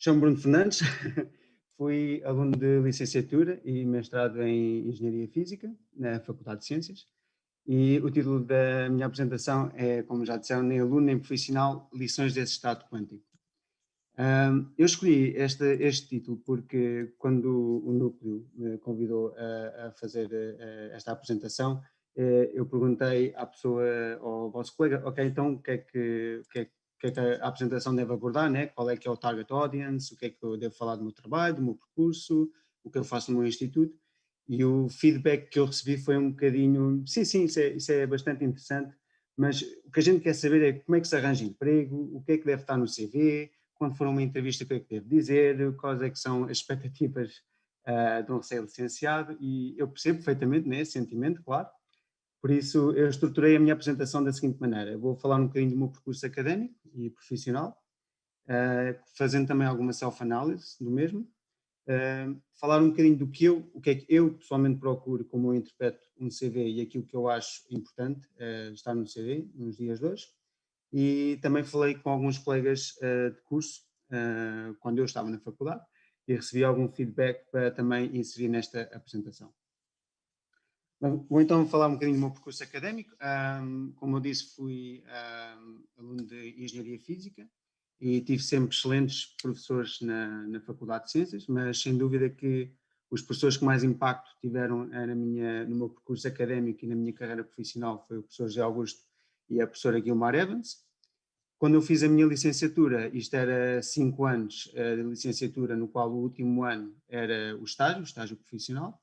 Chamo Bruno Fernandes, fui aluno de licenciatura e mestrado em Engenharia Física na Faculdade de Ciências e o título da minha apresentação é, como já disseram, nem aluno nem profissional, lições desse estado quântico. Eu escolhi este título porque quando o Núcleo me convidou a fazer esta apresentação, eu perguntei à pessoa, ao vosso colega, ok, então o que é que a apresentação deve abordar, né? Qual é que é o target audience, o que é que eu devo falar do meu trabalho, do meu percurso, o que eu faço no meu instituto, e o feedback que eu recebi foi um bocadinho, sim, isso é bastante interessante, mas o que a gente quer saber é como é que se arranja emprego, o que é que deve estar no CV, quando for uma entrevista, o que é que devo dizer, quais é que são as expectativas de um recém-licenciado, e eu percebo perfeitamente, né, esse sentimento, claro. Por isso, eu estruturei a minha apresentação da seguinte maneira: eu vou falar um bocadinho do meu percurso académico e profissional, fazendo também alguma self-análise do mesmo, falar um bocadinho o que é que eu pessoalmente procuro, como eu interpreto um CV e aquilo que eu acho importante estar no CV nos dias de hoje, e também falei com alguns colegas de curso quando eu estava na faculdade e recebi algum feedback para também inserir nesta apresentação. Vou então falar um bocadinho do meu percurso académico. Como eu disse, fui aluno de Engenharia Física e tive sempre excelentes professores na Faculdade de Ciências, mas sem dúvida que os professores que mais impacto tiveram no meu percurso académico e na minha carreira profissional foi o professor José Augusto e a professora Guilmar Evans. Quando eu fiz a minha licenciatura, isto era 5 anos de licenciatura, no qual o último ano era o estágio profissional.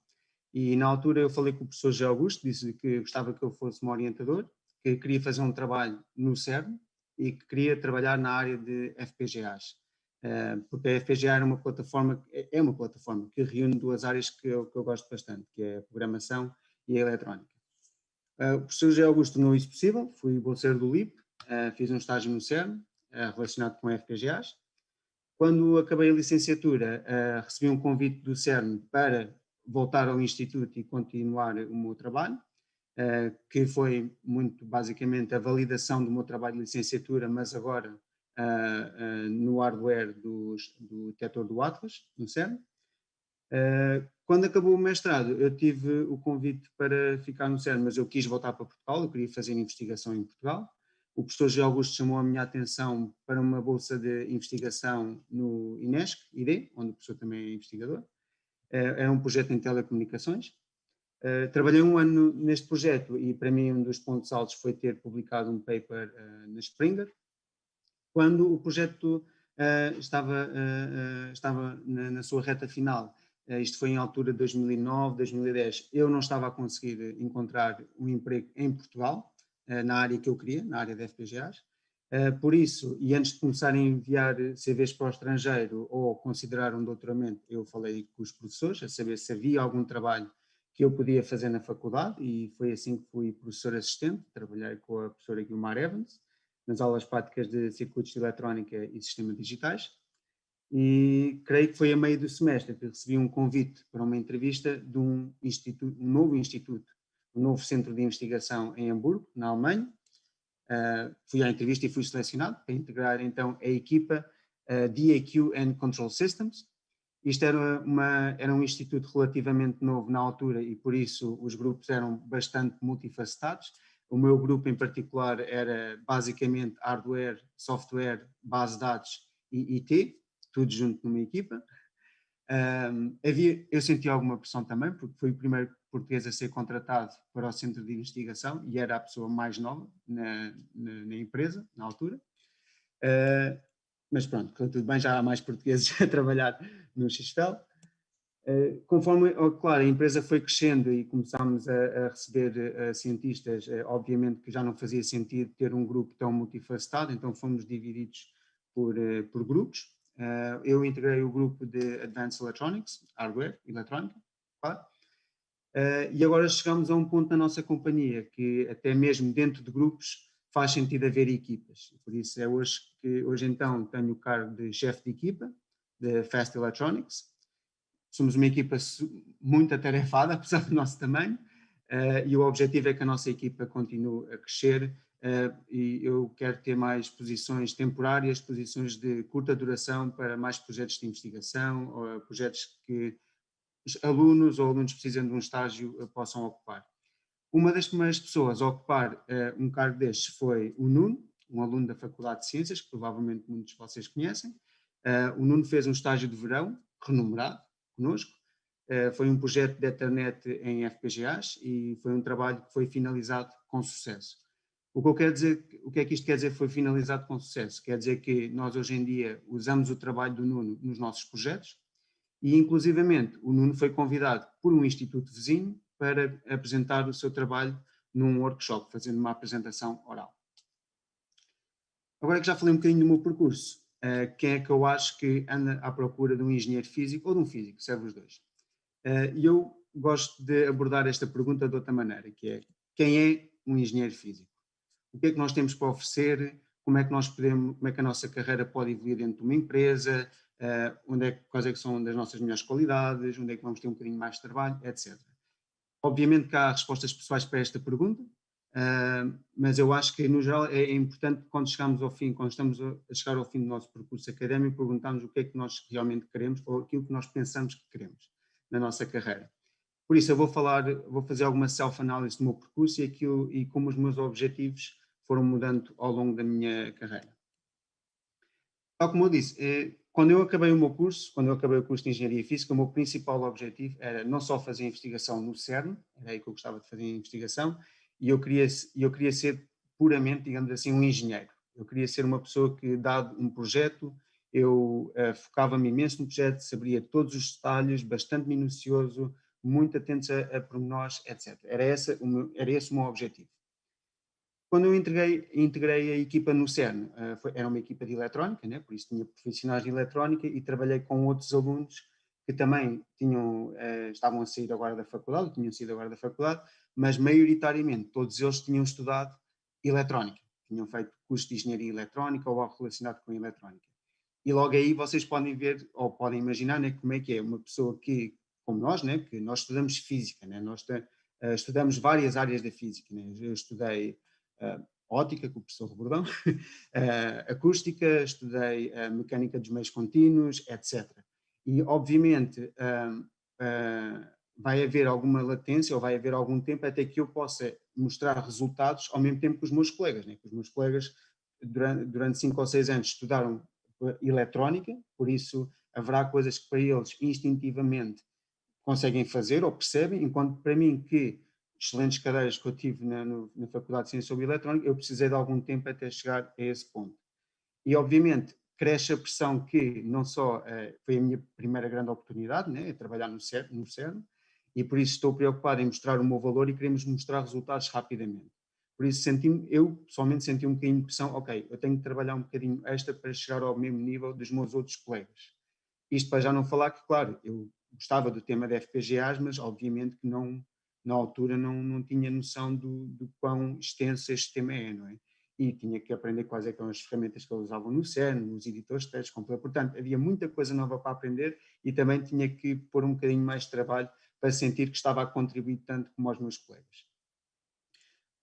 E na altura eu falei com o professor José Augusto, disse-lhe que gostava que eu fosse um orientador, que queria fazer um trabalho no CERN e que queria trabalhar na área de FPGAs. Porque a FPGA é uma plataforma que reúne duas áreas que eu gosto bastante, que é a programação e a eletrónica. O professor José Augusto tornou isso possível, fui bolseiro do LIP, fiz um estágio no CERN relacionado com FPGAs. Quando acabei a licenciatura, recebi um convite do CERN para voltar ao Instituto e continuar o meu trabalho, que foi muito basicamente a validação do meu trabalho de licenciatura, mas agora no hardware do detector do Atlas, no CERN. Quando acabou o mestrado, eu tive o convite para ficar no CERN, mas eu quis voltar para Portugal, eu queria fazer investigação em Portugal. O professor José Augusto chamou a minha atenção para uma bolsa de investigação no INESC, ID, onde o professor também é investigador. Era um projeto em telecomunicações. Trabalhei um ano neste projeto e para mim um dos pontos altos foi ter publicado um paper na Springer. Quando o projeto estava na sua reta final, isto foi em altura de 2009, 2010, eu não estava a conseguir encontrar um emprego em Portugal, na área que eu queria, na área de FPGAs. Por isso, e antes de começar a enviar CVs para o estrangeiro ou considerar um doutoramento, eu falei com os professores a saber se havia algum trabalho que eu podia fazer na faculdade e foi assim que fui professor assistente, trabalhei com a professora Guilmar Evans nas aulas práticas de circuitos de eletrónica e sistemas digitais. E creio que foi a meio do semestre que recebi um convite para uma entrevista de um novo centro de investigação em Hamburgo, na Alemanha. Fui à entrevista e fui selecionado para integrar então a equipa DAQ and Control Systems. Isto era um instituto relativamente novo na altura e por isso os grupos eram bastante multifacetados. O meu grupo em particular era basicamente hardware, software, base de dados e IT, tudo junto numa equipa. Eu senti alguma pressão também, porque fui o primeiro português a ser contratado para o centro de investigação e era a pessoa mais nova na empresa, na altura. Mas pronto, tudo bem, já há mais portugueses a trabalhar no XFEL. Conforme, claro, a empresa foi crescendo e começámos a receber cientistas, obviamente que já não fazia sentido ter um grupo tão multifacetado, então fomos divididos por grupos. Eu integrei o grupo de Advanced Electronics, hardware, eletrónica, claro. E agora chegamos a um ponto na nossa companhia que até mesmo dentro de grupos faz sentido haver equipas. Por isso é hoje então tenho o cargo de chefe de equipa de Fast Electronics. Somos uma equipa muito atarefada, apesar do nosso tamanho, e o objetivo é que a nossa equipa continue a crescer e eu quero ter mais posições temporárias, posições de curta duração para mais projetos de investigação, ou projetos que os alunos ou alunos precisam de um estágio possam ocupar. Uma das primeiras pessoas a ocupar um cargo destes foi o Nuno, um aluno da Faculdade de Ciências, que provavelmente muitos de vocês conhecem. O Nuno fez um estágio de verão, remunerado, connosco. Foi um projeto de Ethernet em FPGAs e foi um trabalho que foi finalizado com sucesso. O que eu quero dizer, o que é que isto quer dizer foi finalizado com sucesso? Quer dizer que nós hoje em dia usamos o trabalho do Nuno nos nossos projetos e inclusivamente o Nuno foi convidado por um instituto vizinho para apresentar o seu trabalho num workshop, fazendo uma apresentação oral. Agora que já falei um bocadinho do meu percurso, quem é que eu acho que anda à procura de um engenheiro físico ou de um físico, serve os dois. E eu gosto de abordar esta pergunta de outra maneira, que é: quem é um engenheiro físico? O que é que nós temos para oferecer? Como é que nós podemos, como é que a nossa carreira pode evoluir dentro de uma empresa? Quais é que são das nossas melhores qualidades? Onde é que vamos ter um bocadinho mais de trabalho, etc. Obviamente que há respostas pessoais para esta pergunta, mas eu acho que no geral é importante quando chegamos ao fim, quando estamos a chegar ao fim do nosso percurso académico, perguntarmos o que é que nós realmente queremos ou aquilo que nós pensamos que queremos na nossa carreira. Por isso eu vou fazer alguma self-análise do meu percurso e como os meus objetivos foram mudando ao longo da minha carreira. Tal como eu disse, quando eu acabei o curso de Engenharia Física, o meu principal objetivo era não só fazer investigação no CERN, era aí que eu gostava de fazer investigação, e eu queria ser puramente, digamos assim, um engenheiro. Eu queria ser uma pessoa que, dado um projeto, eu focava-me imenso no projeto, sabia todos os detalhes, bastante minucioso, muito atento a pormenores, etc. Era esse o meu objetivo. Quando eu integrei a equipa no CERN, era uma equipa de eletrónica, né? Por isso tinha profissionais de eletrónica e trabalhei com outros alunos que também estavam a sair agora da faculdade, tinham saído agora da faculdade, mas maioritariamente todos eles tinham estudado eletrónica, tinham feito curso de engenharia eletrónica ou algo relacionado com eletrónica. E logo aí vocês podem ver, ou podem imaginar, né, como é que é uma pessoa que, como nós, né, que nós estudamos física, né, estudamos várias áreas da física, né? Eu estudei ótica, com o professor Rebordão, acústica, estudei mecânica dos meios contínuos, etc. E, obviamente, vai haver alguma latência ou vai haver algum tempo até que eu possa mostrar resultados ao mesmo tempo que os meus colegas, né? Que os meus colegas, durante 5 ou 6 anos, estudaram eletrónica, por isso haverá coisas que para eles instintivamente conseguem fazer ou percebem, enquanto para mim que excelentes cadeiras que eu tive na Faculdade de Ciências sobre Eletrónica, eu precisei de algum tempo até chegar a esse ponto. E obviamente cresce a pressão que não só foi a minha primeira grande oportunidade, né, trabalhar no CERN, e por isso estou preocupado em mostrar o meu valor e queremos mostrar resultados rapidamente. Por isso eu pessoalmente senti um bocadinho de pressão, ok, eu tenho que trabalhar um bocadinho extra para chegar ao mesmo nível dos meus outros colegas. Isto para já não falar que, claro, eu gostava do tema de FPGAs, mas obviamente que não, na altura não tinha noção do quão extenso este tema é, não é? E tinha que aprender quais eram as ferramentas que eles usavam no CERN, nos editores de texto, portanto havia muita coisa nova para aprender e também tinha que pôr um bocadinho mais de trabalho para sentir que estava a contribuir tanto como os meus colegas.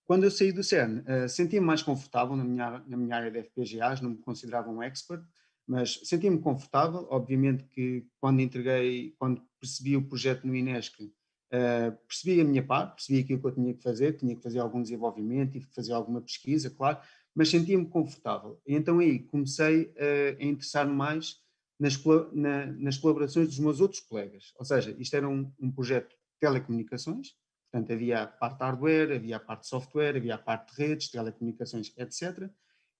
Quando eu saí do CERN, sentia-me mais confortável na minha área de FPGAs, não me considerava um expert, mas sentia-me confortável. Obviamente que quando percebi o projeto no INESC, percebi a minha parte, percebi aquilo que eu tinha que fazer algum desenvolvimento, tive que fazer alguma pesquisa, claro, mas sentia-me confortável. E então aí comecei a interessar-me mais nas colaborações dos meus outros colegas. Ou seja, isto era um projeto de telecomunicações. Portanto, havia a parte de hardware, havia a parte de software, havia a parte de redes, telecomunicações, etc.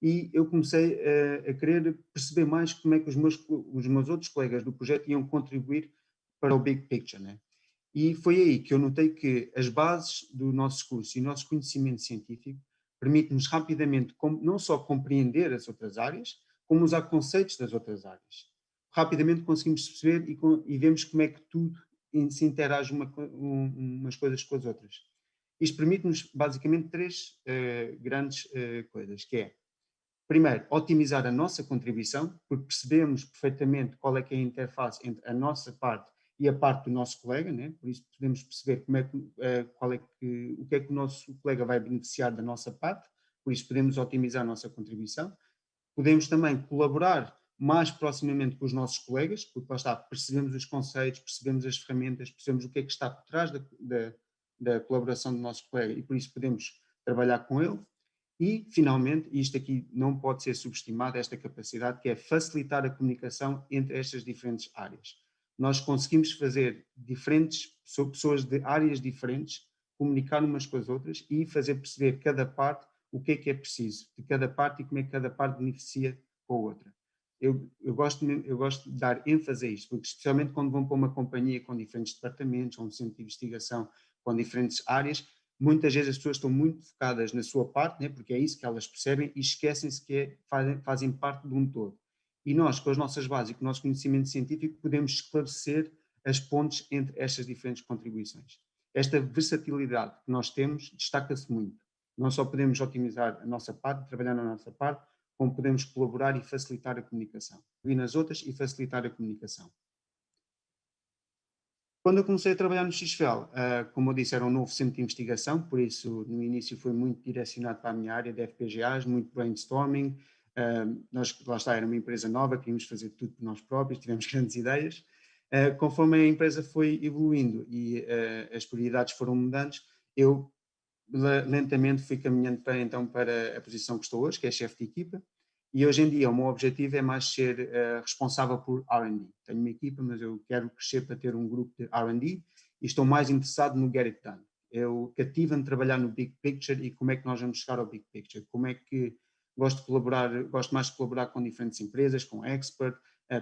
E eu comecei a querer perceber mais como é que os meus outros colegas do projeto iam contribuir para o big picture, né? E foi aí que eu notei que as bases do nosso curso e o nosso conhecimento científico permite-nos rapidamente não só compreender as outras áreas, como usar conceitos das outras áreas. Rapidamente conseguimos perceber e vemos como é que tudo se interage umas coisas com as outras. Isto permite-nos basicamente três grandes coisas, que é, primeiro, otimizar a nossa contribuição, porque percebemos perfeitamente qual é que é a interface entre a nossa parte e a parte do nosso colega, né? Por isso podemos perceber o que é que o nosso colega vai beneficiar da nossa parte, por isso podemos otimizar a nossa contribuição. Podemos também colaborar mais proximamente com os nossos colegas, porque lá está, percebemos os conceitos, percebemos as ferramentas, percebemos o que é que está por trás da colaboração do nosso colega e por isso podemos trabalhar com ele. E, finalmente, e isto aqui não pode ser subestimado, esta capacidade que é facilitar a comunicação entre estas diferentes áreas. Nós conseguimos fazer pessoas de áreas diferentes comunicar umas com as outras e fazer perceber cada parte o que é preciso de cada parte e como é que cada parte beneficia com a outra. Eu gosto de dar ênfase a isto, porque especialmente quando vão para uma companhia com diferentes departamentos, ou um centro de investigação com diferentes áreas, muitas vezes as pessoas estão muito focadas na sua parte, né, porque é isso que elas percebem e esquecem-se que fazem parte de um todo. E nós, com as nossas bases e com o nosso conhecimento científico, podemos esclarecer as pontes entre estas diferentes contribuições. Esta versatilidade que nós temos destaca-se muito. Não só podemos otimizar a nossa parte, trabalhar na nossa parte, como podemos colaborar e facilitar a comunicação. Vir nas outras e facilitar a comunicação. Quando eu comecei a trabalhar no XFL, como eu disse, era um novo centro de investigação, por isso no início foi muito direcionado para a minha área de FPGAs, muito brainstorming. Nós, lá está, era uma empresa nova, queríamos fazer tudo por nós próprios, tivemos grandes ideias. Conforme a empresa foi evoluindo e as prioridades foram mudando, eu lentamente fui caminhando para a posição que estou hoje, que é chefe de equipa, e hoje em dia o meu objetivo é mais ser responsável por R&D. Tenho uma equipa, mas eu quero crescer para ter um grupo de R&D e estou mais interessado no get it done. Eu cativo-me trabalhar no big picture e como é que nós vamos chegar ao big picture, como é que gosto mais de colaborar com diferentes empresas, com expert,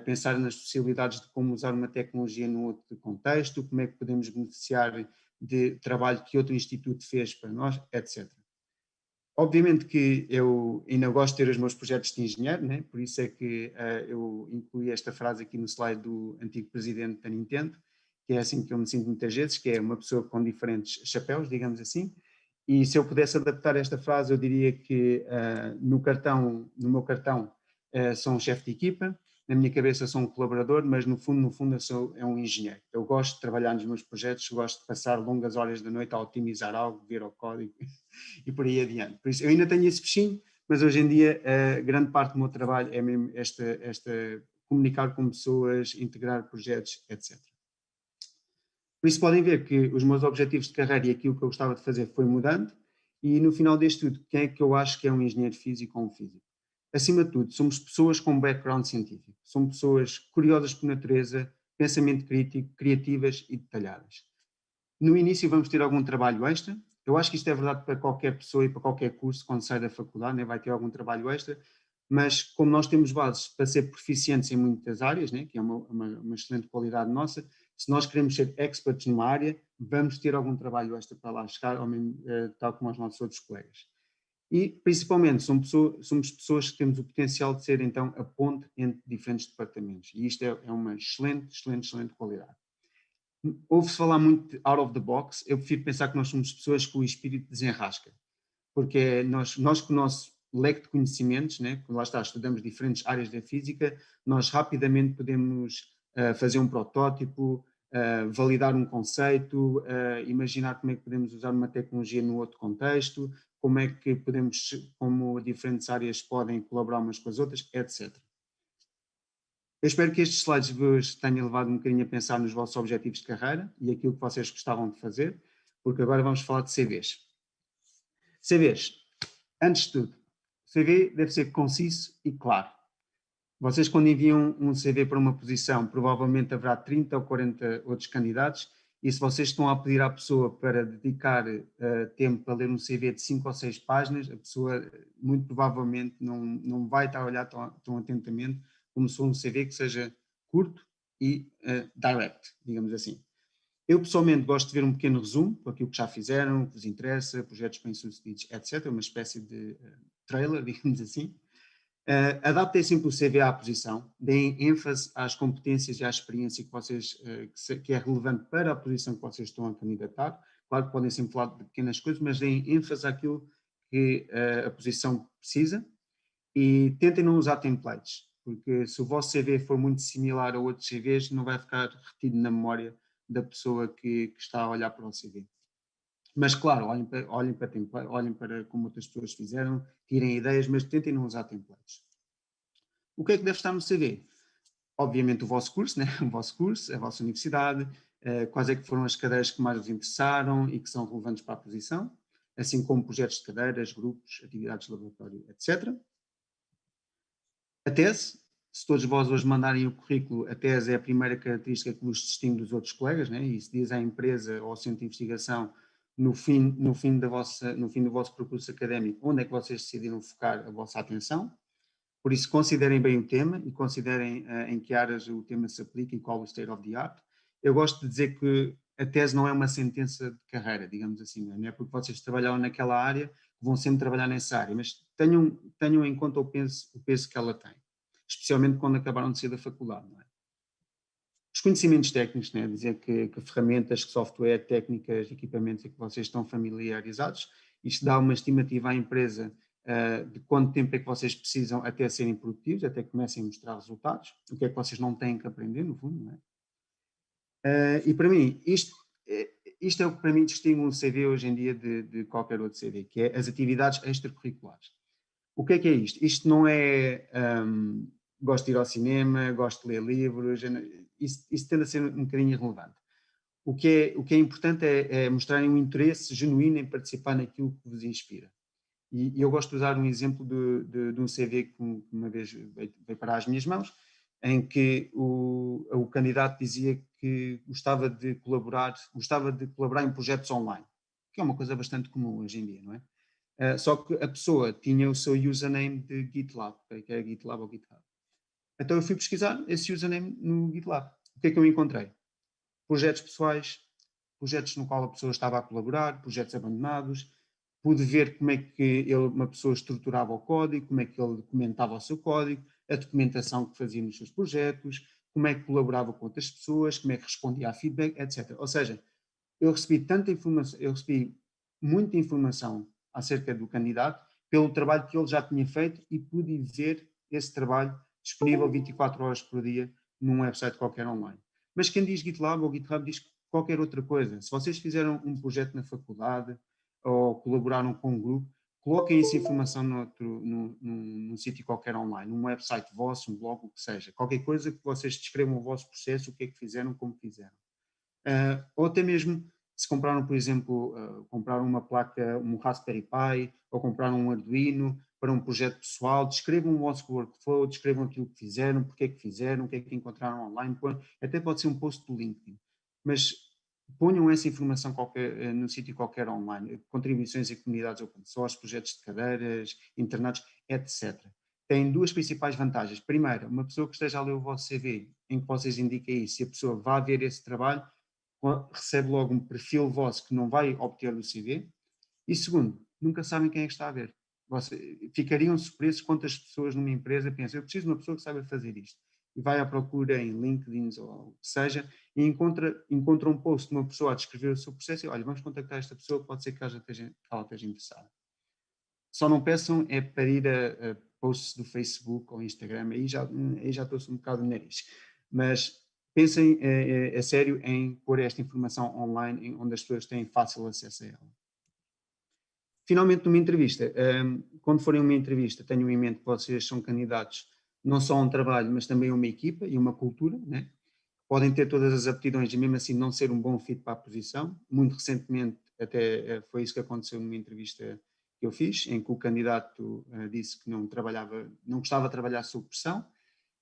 pensar nas possibilidades de como usar uma tecnologia num outro contexto, como é que podemos beneficiar de trabalho que outro instituto fez para nós, etc. Obviamente que eu ainda gosto de ter os meus projetos de engenheiro, né? Por isso é que eu incluí esta frase aqui no slide do antigo presidente da Nintendo, que é assim que eu me sinto muitas vezes, que é uma pessoa com diferentes chapéus, digamos assim, e se eu pudesse adaptar esta frase, eu diria que no meu cartão sou um chefe de equipa, na minha cabeça sou um colaborador, mas no fundo eu sou um engenheiro. Eu gosto de trabalhar nos meus projetos, gosto de passar longas horas da noite a otimizar algo, ver o código e por aí adiante. Por isso eu ainda tenho esse bichinho, mas hoje em dia grande parte do meu trabalho é mesmo esta comunicar com pessoas, integrar projetos, etc. Por isso podem ver que os meus objetivos de carreira e aquilo que eu gostava de fazer foi mudando e no final deste tudo, quem é que eu acho que é um engenheiro físico ou um físico? Acima de tudo, somos pessoas com background científico, somos pessoas curiosas por natureza, pensamento crítico, criativas e detalhadas. No início vamos ter algum trabalho extra, eu acho que isto é verdade para qualquer pessoa e para qualquer curso quando sai da faculdade, né, vai ter algum trabalho extra, mas como nós temos bases para ser proficientes em muitas áreas, né, que é uma excelente qualidade nossa, se nós queremos ser experts numa área, vamos ter algum trabalho extra para lá chegar, tal como os nossos outros colegas. E, principalmente, somos pessoas que temos o potencial de ser, então, a ponte entre diferentes departamentos. E isto é uma excelente qualidade. Ouve-se falar muito de out of the box, eu prefiro pensar que nós somos pessoas que o espírito desenrasca, porque nós com o nosso leque de conhecimentos, né, lá está, estudamos diferentes áreas da física, nós rapidamente podemos fazer um protótipo, validar um conceito, imaginar como é que podemos usar uma tecnologia num outro contexto, como diferentes áreas podem colaborar umas com as outras, etc. Eu espero que estes slides vos tenham levado um bocadinho a pensar nos vossos objetivos de carreira e aquilo que vocês gostavam de fazer, porque agora vamos falar de CVs. CVs, antes de tudo, CV deve ser conciso e claro. Vocês, quando enviam um CV para uma posição, provavelmente haverá 30 ou 40 outros candidatos, e se vocês estão a pedir à pessoa para dedicar tempo para ler um CV de 5 ou 6 páginas, a pessoa muito provavelmente não vai estar a olhar tão atentamente como se for um CV que seja curto e direct, digamos assim. Eu pessoalmente gosto de ver um pequeno resumo daquilo que já fizeram, o que vos interessa, projetos bem-sucedidos, etc. Uma espécie de trailer, digamos assim. Adaptem sempre o CV à posição, deem ênfase às competências e à experiência que é relevante para a posição que vocês estão a candidatar. Claro que podem sempre falar de pequenas coisas, mas deem ênfase àquilo que a posição precisa e tentem não usar templates, porque se o vosso CV for muito similar a outros CVs, não vai ficar retido na memória da pessoa que está a olhar para o CV. Mas, claro, olhem para como outras pessoas fizeram, tirem ideias, mas tentem não usar templates. O que é que deve estar no CV? Obviamente o vosso curso, né? O vosso curso, a vossa universidade, quais é que foram as cadeiras que mais vos interessaram e que são relevantes para a posição, assim como projetos de cadeiras, grupos, atividades de laboratório, etc. A tese, se todos vós hoje mandarem o currículo, a tese é a primeira característica que vos distingue dos outros colegas, né? E se diz à empresa ou ao centro de investigação, no fim do vosso percurso académico, onde é que vocês decidiram focar a vossa atenção. Por isso, considerem bem o tema e considerem em que áreas o tema se aplica e qual o state of the art. Eu gosto de dizer que a tese não é uma sentença de carreira, digamos assim, não é porque vocês trabalharam naquela área que vão sempre trabalhar nessa área, mas tenham em conta o peso que ela tem, especialmente quando acabaram de sair da faculdade. Não é? Os conhecimentos técnicos, né? Dizer que ferramentas, que software, técnicas, equipamentos é que vocês estão familiarizados, isto dá uma estimativa à empresa de quanto tempo é que vocês precisam até serem produtivos, até que comecem a mostrar resultados, o que é que vocês não têm que aprender, no fundo, não é? E para mim, isto é o que para mim distingue um CV hoje em dia de qualquer outro CV, que é as atividades extracurriculares. O que é isto? Isto não é gosto de ir ao cinema, gosto de ler livros, isso tende a ser um bocadinho irrelevante. O que é importante é mostrarem um interesse genuíno em participar naquilo que vos inspira. E eu gosto de usar um exemplo de um CV que uma vez veio para as minhas mãos, em que o candidato dizia que gostava de colaborar em projetos online, que é uma coisa bastante comum hoje em dia, não é? Só que a pessoa tinha o seu username de GitLab, que é GitLab ou GitHub. Então eu fui pesquisar esse username no GitLab. O que é que eu encontrei? Projetos pessoais, projetos no qual a pessoa estava a colaborar, projetos abandonados. Pude ver como é que uma pessoa estruturava o código, como é que ele documentava o seu código, a documentação que fazia nos seus projetos, como é que colaborava com outras pessoas, como é que respondia a feedback, etc. Ou seja, eu recebi tanta informação, eu recebi muita informação acerca do candidato pelo trabalho que ele já tinha feito e pude ver esse trabalho disponível 24 horas por dia num website qualquer online. Mas quem diz GitLab ou GitHub diz qualquer outra coisa. Se vocês fizeram um projeto na faculdade ou colaboraram com um grupo, coloquem essa informação num sítio qualquer online, num website vosso, um blog, o que seja. Qualquer coisa que vocês descrevam o vosso processo, o que é que fizeram, como fizeram. Ou até mesmo se compraram, por exemplo, compraram uma placa, um Raspberry Pi, ou compraram um Arduino para um projeto pessoal, descrevam o vosso workflow, descrevam aquilo que fizeram, porque é que fizeram, o que é que encontraram online, até pode ser um post do LinkedIn, mas ponham essa informação no sítio qualquer online, contribuições em comunidades open source, projetos de cadeiras, internatos, etc. Tem duas principais vantagens. Primeiro, uma pessoa que esteja a ler o vosso CV, em que vocês indiquem isso, se a pessoa vai ver esse trabalho, recebe logo um perfil vosso que não vai obter do CV. E segundo, nunca sabem quem é que está a ver. Ficariam surpresos quantas pessoas numa empresa pensam, eu preciso de uma pessoa que saiba fazer isto. E vai à procura em LinkedIn ou o que seja e encontra um post de uma pessoa a descrever o seu processo e olha, vamos contactar esta pessoa, pode ser que ela esteja interessada. Só não peçam é para ir a posts do Facebook ou Instagram, aí já estou-se um bocado no nariz. Mas pensem a sério em pôr esta informação online, onde as pessoas têm fácil acesso a ela. Finalmente, numa entrevista, quando forem uma entrevista, tenham em mente que vocês são candidatos não só a um trabalho, mas também a uma equipa e uma cultura, né? Podem ter todas as aptidões e mesmo assim não ser um bom fit para a posição. Muito recentemente até foi isso que aconteceu numa entrevista que eu fiz, em que o candidato disse que não gostava de trabalhar sob pressão.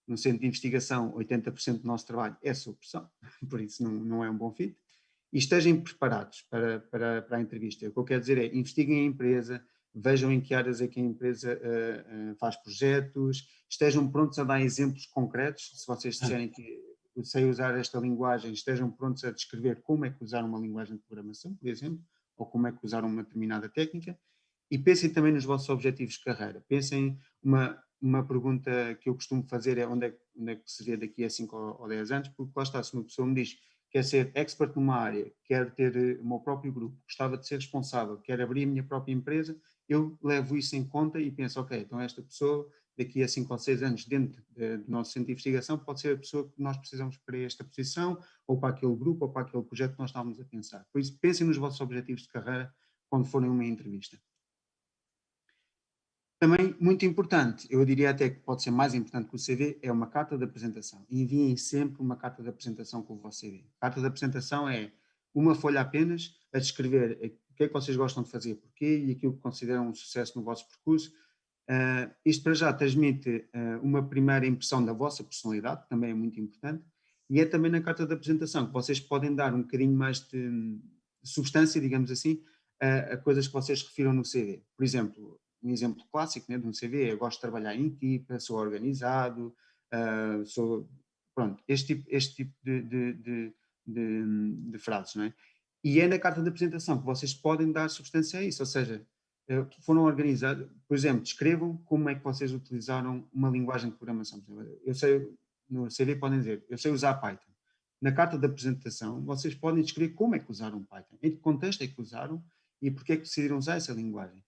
No centro de investigação, 80% do nosso trabalho é sob pressão, por isso não é um bom fit. E estejam preparados para a entrevista. O que eu quero dizer é, investiguem a empresa, vejam em que áreas é que a empresa faz projetos, estejam prontos a dar exemplos concretos, se vocês disserem que eu sei usar esta linguagem, estejam prontos a descrever como é que usar uma linguagem de programação, por exemplo, ou como é que usar uma determinada técnica, e pensem também nos vossos objetivos de carreira. Pensem, uma pergunta que eu costumo fazer é onde é que se vê daqui a 5 ou 10 anos, porque lá está, se uma pessoa me diz quer ser expert numa área, quer ter o meu próprio grupo, gostava de ser responsável, quer abrir a minha própria empresa, eu levo isso em conta e penso, ok, então esta pessoa daqui a 5 ou 6 anos dentro do nosso centro de investigação pode ser a pessoa que nós precisamos para esta posição, ou para aquele grupo, ou para aquele projeto que nós estávamos a pensar. Por isso, pensem nos vossos objetivos de carreira quando forem uma entrevista. Também, muito importante, eu diria até que pode ser mais importante que o CV, é uma carta de apresentação. Enviem sempre uma carta de apresentação com o vosso CV. A carta de apresentação é uma folha apenas a descrever o que é que vocês gostam de fazer, porquê e aquilo que consideram um sucesso no vosso percurso. Isto para já transmite uma primeira impressão da vossa personalidade, que também é muito importante, e é também na carta de apresentação que vocês podem dar um bocadinho mais de substância, digamos assim, a coisas que vocês refiram no CV. Por exemplo, um exemplo clássico, né, de um CV é: eu gosto de trabalhar em equipa, sou organizado, sou. Pronto, este tipo de frases, não é? E é na carta de apresentação que vocês podem dar substância a isso, ou seja, foram organizados, por exemplo, descrevam como é que vocês utilizaram uma linguagem de programação. Eu sei, no CV podem dizer, eu sei usar Python. Na carta de apresentação, vocês podem descrever como é que usaram Python, em que contexto é que usaram e porque é que decidiram usar essa linguagem.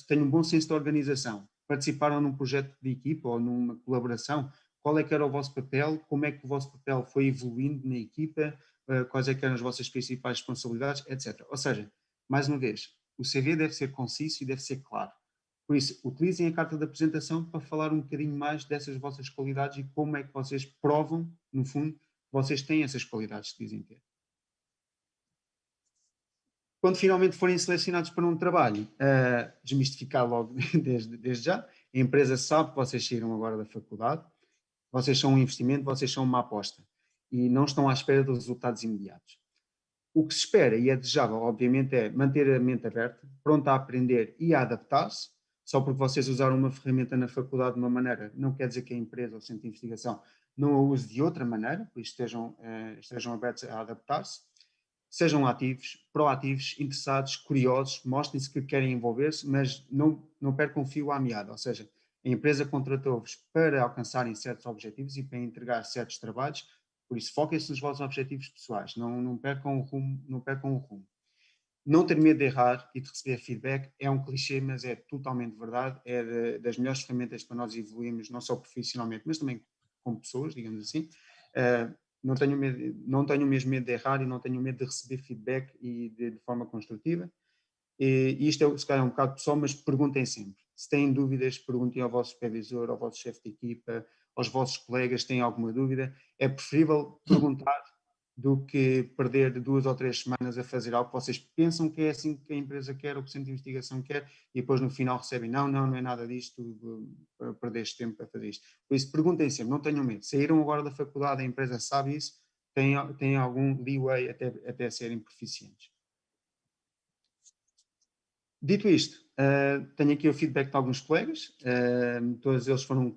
Têm um bom senso de organização, participaram num projeto de equipa ou numa colaboração, qual é que era o vosso papel, como é que o vosso papel foi evoluindo na equipa, quais é que eram as vossas principais responsabilidades, etc. Ou seja, mais uma vez, o CV deve ser conciso e deve ser claro. Por isso, utilizem a carta de apresentação para falar um bocadinho mais dessas vossas qualidades e como é que vocês provam, no fundo, que vocês têm essas qualidades que dizem ter. Quando finalmente forem selecionados para um trabalho, desmistificar logo desde já, a empresa sabe que vocês saíram agora da faculdade, vocês são um investimento, vocês são uma aposta e não estão à espera de resultados imediatos. O que se espera e é desejável, obviamente, é manter a mente aberta, pronta a aprender e a adaptar-se. Só porque vocês usaram uma ferramenta na faculdade de uma maneira, não quer dizer que a empresa ou o centro de investigação não a use de outra maneira, por isso estejam abertos a adaptar-se. Sejam ativos, proativos, interessados, curiosos, mostrem-se que querem envolver-se, mas não percam o fio à meada. Ou seja, a empresa contratou-vos para alcançarem certos objetivos e para entregar certos trabalhos, por isso foquem-se nos vossos objetivos pessoais, não percam o rumo, não percam o rumo. Não ter medo de errar e de receber feedback é um clichê, mas é totalmente verdade, é das melhores ferramentas para nós evoluirmos, não só profissionalmente, mas também como pessoas, digamos assim. Uh, não tenho mesmo medo de errar e não tenho medo de receber feedback e de forma construtiva. E isto é, se calhar, um bocado pessoal, mas perguntem sempre. Se têm dúvidas, perguntem ao vosso supervisor, ao vosso chefe de equipa, aos vossos colegas, se têm alguma dúvida. É preferível perguntar do que perder 2 ou 3 semanas a fazer algo que vocês pensam que é assim que a empresa quer ou que o centro de investigação quer e depois no final recebem, não é nada disto, perdeste tempo para fazer isto. Por isso, perguntem sempre, não tenham medo. Saíram agora da faculdade, a empresa sabe isso, tem algum leeway até serem proficientes. Dito isto, tenho aqui o feedback de alguns colegas, todos eles foram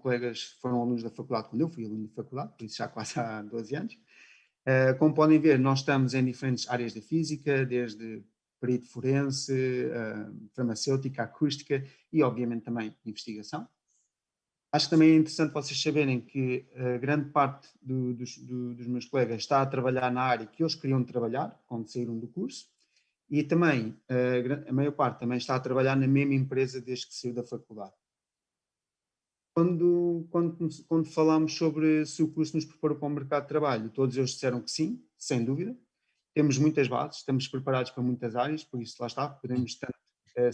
alunos da faculdade quando eu fui aluno da faculdade, por isso já quase há 12 anos. Como podem ver, nós estamos em diferentes áreas da física, desde perito forense, farmacêutica, acústica e, obviamente, também investigação. Acho que também é interessante vocês saberem que grande parte dos meus colegas está a trabalhar na área que eles queriam trabalhar quando saíram do curso e também a maior parte também está a trabalhar na mesma empresa desde que saiu da faculdade. Quando falámos sobre se o curso nos preparou para o mercado de trabalho, todos eles disseram que sim, sem dúvida. Temos muitas bases, estamos preparados para muitas áreas, por isso lá está, podemos tanto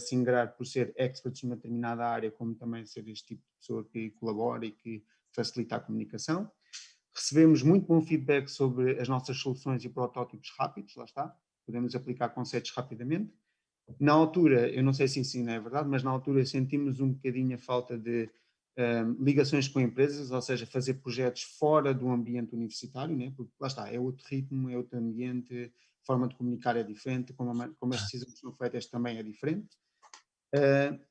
se ingrar por ser experts numa determinada área, como também ser este tipo de pessoa que colabora e que facilita a comunicação. Recebemos muito bom feedback sobre as nossas soluções e protótipos rápidos, lá está, podemos aplicar conceitos rapidamente. Na altura, eu não sei se isso ainda é verdade, mas na altura sentimos um bocadinho a falta de ligações com empresas, ou seja, fazer projetos fora do ambiente universitário, né? Porque lá está, é outro ritmo, é outro ambiente, a forma de comunicar é diferente, como as decisões são feitas também é diferente.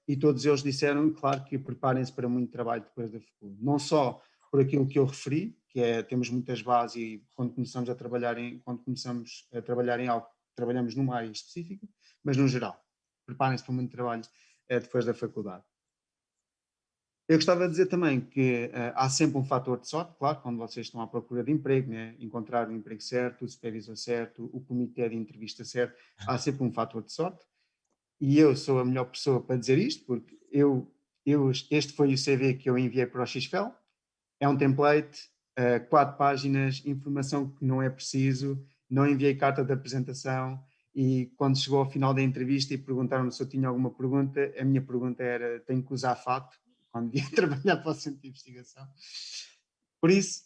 E todos eles disseram, claro, que preparem-se para muito trabalho depois da faculdade. Não só por aquilo que eu referi, que é temos muitas bases e quando começamos a trabalhar em algo, trabalhamos numa área específica, mas no geral, preparem-se para muito trabalho depois da faculdade. Eu gostava de dizer também que há sempre um fator de sorte, claro, quando vocês estão à procura de emprego, né? Encontrar o emprego certo, o supervisor certo, o comitê de entrevista certo, há sempre um fator de sorte. E eu sou a melhor pessoa para dizer isto, porque eu Este foi o CV que eu enviei para o XFL. É um template, 4 páginas, informação que não é preciso, não enviei carta de apresentação e quando chegou ao final da entrevista e perguntaram-me se eu tinha alguma pergunta, a minha pergunta era: tenho que usar fato quando ia trabalhar para o centro de investigação? Por isso,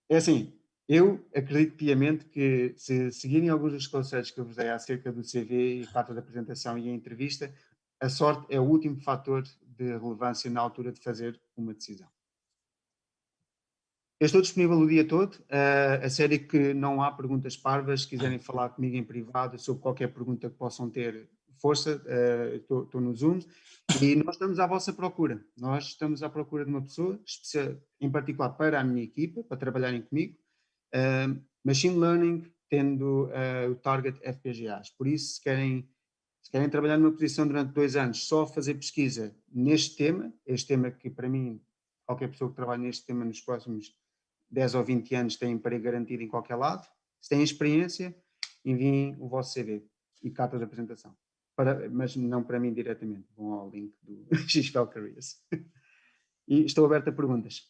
é assim, eu acredito piamente que se seguirem alguns dos conselhos que eu vos dei acerca do CV e carta de apresentação e a entrevista, a sorte é o último fator de relevância na altura de fazer uma decisão. Eu estou disponível o dia todo. A sério que não há perguntas parvas. Se quiserem falar comigo em privado sobre qualquer pergunta que possam ter, força, estou no Zoom. E nós estamos à vossa procura. Nós estamos à procura de uma pessoa, em particular para a minha equipa, para trabalharem comigo. Machine Learning, tendo o target FPGAs. Por isso, se querem trabalhar numa posição durante 2 anos só a fazer pesquisa neste tema, este tema que para mim, qualquer pessoa que trabalhe neste tema nos próximos 10 ou 20 anos tem emprego garantido em qualquer lado. Se têm experiência, enviem o vosso CV e carta de apresentação. Mas não para mim diretamente, vão ao link do XFL Careers. E estou aberto a perguntas.